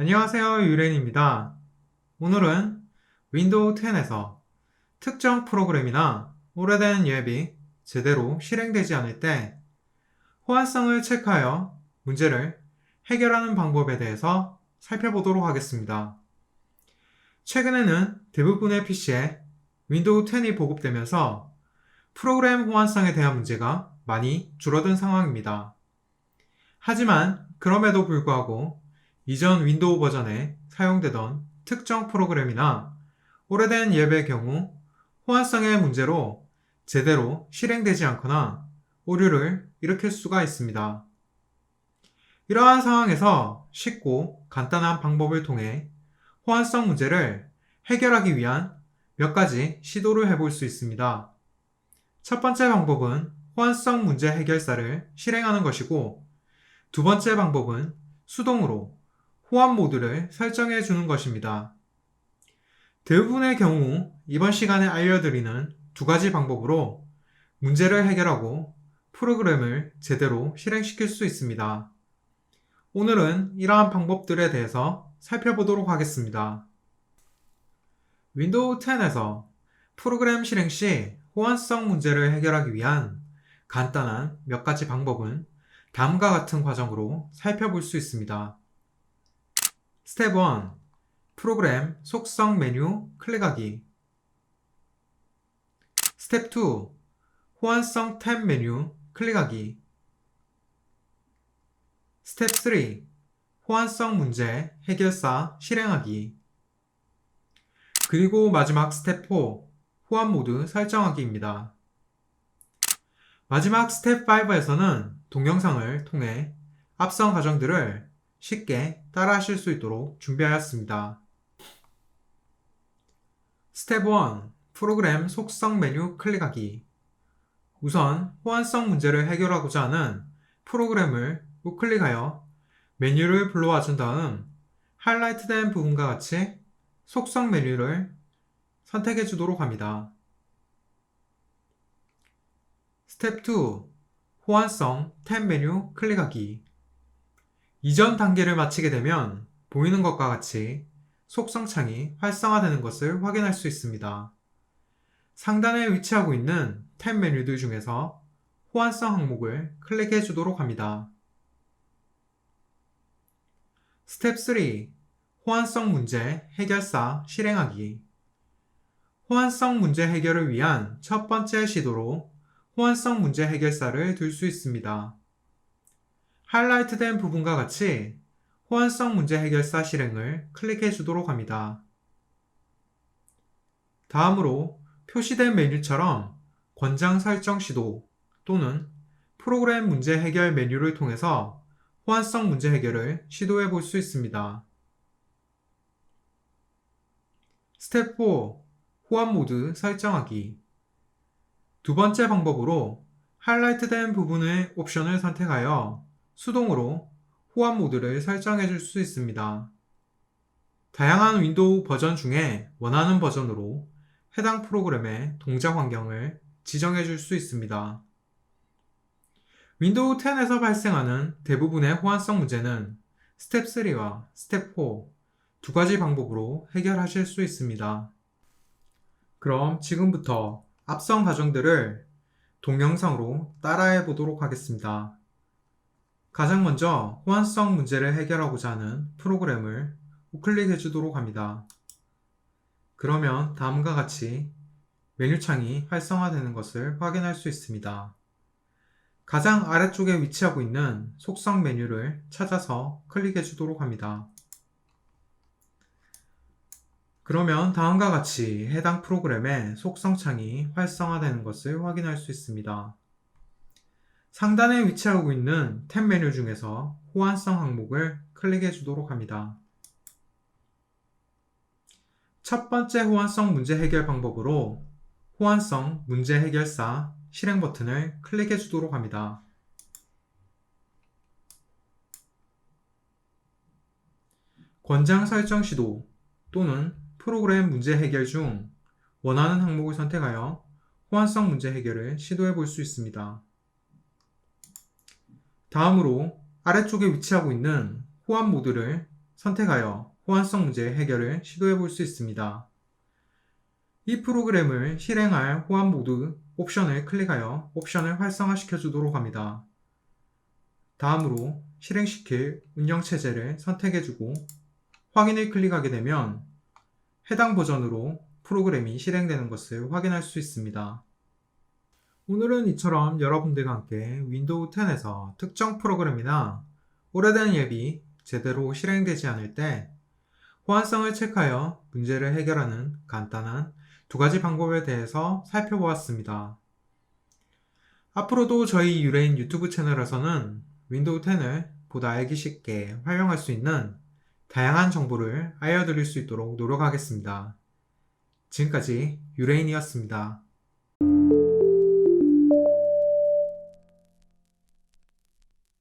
안녕하세요, 유렌입니다. 오늘은 윈도우 10에서 특정 프로그램이나 오래된 앱이 제대로 실행되지 않을 때 호환성을 체크하여 문제를 해결하는 방법에 대해서 살펴보도록 하겠습니다. 최근에는 대부분의 PC에 윈도우 10이 보급되면서 프로그램 호환성에 대한 문제가 많이 줄어든 상황입니다. 하지만 그럼에도 불구하고 이전 윈도우 버전에 사용되던 특정 프로그램이나 오래된 앱의 경우 호환성의 문제로 제대로 실행되지 않거나 오류를 일으킬 수가 있습니다. 이러한 상황에서 쉽고 간단한 방법을 통해 호환성 문제를 해결하기 위한 몇 가지 시도를 해볼 수 있습니다. 첫 번째 방법은 호환성 문제 해결사를 실행하는 것이고, 두 번째 방법은 수동으로 호환 모드를 설정해 주는 것입니다. 대부분의 경우 이번 시간에 알려드리는 두 가지 방법으로 문제를 해결하고 프로그램을 제대로 실행시킬 수 있습니다. 오늘은 이러한 방법들에 대해서 살펴보도록 하겠습니다. 윈도우 10에서 프로그램 실행 시 호환성 문제를 해결하기 위한 간단한 몇 가지 방법은 다음과 같은 과정으로 살펴볼 수 있습니다. 스텝 1. 프로그램 속성 메뉴 클릭하기. 스텝 2. 호환성 탭 메뉴 클릭하기. 스텝 3. 호환성 문제 해결사 실행하기. 그리고 마지막 스텝 4. 호환 모드 설정하기입니다. 마지막 스텝 5에서는 동영상을 통해 앞선 과정들을 쉽게 따라 하실 수 있도록 준비하였습니다. 스텝 1. 프로그램 속성 메뉴 클릭하기. 우선 호환성 문제를 해결하고자 하는 프로그램을 우클릭하여 메뉴를 불러와 준 다음 하이라이트된 부분과 같이 속성 메뉴를 선택해 주도록 합니다. 스텝 2. 호환성 탭 메뉴 클릭하기. 이전 단계를 마치게 되면 보이는 것과 같이 속성 창이 활성화되는 것을 확인할 수 있습니다. 상단에 위치하고 있는 탭 메뉴들 중에서 호환성 항목을 클릭해 주도록 합니다. 스텝 3. 호환성 문제 해결사 실행하기. 호환성 문제 해결을 위한 첫 번째 시도로 호환성 문제 해결사를 둘 수 있습니다. 하이라이트된 부분과 같이 호환성 문제 해결사 실행을 클릭해 주도록 합니다. 다음으로 표시된 메뉴처럼 권장 설정 시도 또는 프로그램 문제 해결 메뉴를 통해서 호환성 문제 해결을 시도해 볼 수 있습니다. 스텝 4. 호환 모드 설정하기. 두 번째 방법으로 하이라이트된 부분의 옵션을 선택하여 수동으로 호환 모드를 설정해 줄 수 있습니다. 다양한 윈도우 버전 중에 원하는 버전으로 해당 프로그램의 동작 환경을 지정해 줄 수 있습니다. 윈도우 10에서 발생하는 대부분의 호환성 문제는 스텝 3와 스텝 4 두 가지 방법으로 해결하실 수 있습니다. 그럼 지금부터 앞선 과정들을 동영상으로 따라해 보도록 하겠습니다. 가장 먼저 호환성 문제를 해결하고자 하는 프로그램을 우클릭해 주도록 합니다. 그러면 다음과 같이 메뉴창이 활성화되는 것을 확인할 수 있습니다. 가장 아래쪽에 위치하고 있는 속성 메뉴를 찾아서 클릭해 주도록 합니다. 그러면 다음과 같이 해당 프로그램의 속성 창이 활성화되는 것을 확인할 수 있습니다. 상단에 위치하고 있는 탭 메뉴 중에서 호환성 항목을 클릭해 주도록 합니다. 첫 번째 호환성 문제 해결 방법으로 호환성 문제 해결사 실행 버튼을 클릭해 주도록 합니다. 권장 설정 시도 또는 프로그램 문제 해결 중 원하는 항목을 선택하여 호환성 문제 해결을 시도해 볼 수 있습니다. 다음으로 아래쪽에 위치하고 있는 호환 모드를 선택하여 호환성 문제 해결을 시도해 볼 수 있습니다. 이 프로그램을 실행할 호환 모드 옵션을 클릭하여 옵션을 활성화시켜 주도록 합니다. 다음으로 실행시킬 운영체제를 선택해주고 확인을 클릭하게 되면 해당 버전으로 프로그램이 실행되는 것을 확인할 수 있습니다. 오늘은 이처럼 여러분들과 함께 윈도우 10에서 특정 프로그램이나 오래된 앱이 제대로 실행되지 않을 때 호환성을 체크하여 문제를 해결하는 간단한 두 가지 방법에 대해서 살펴보았습니다. 앞으로도 저희 유레인 유튜브 채널에서는 윈도우 10을 보다 알기 쉽게 활용할 수 있는 다양한 정보를 알려드릴 수 있도록 노력하겠습니다. 지금까지 유레인이었습니다.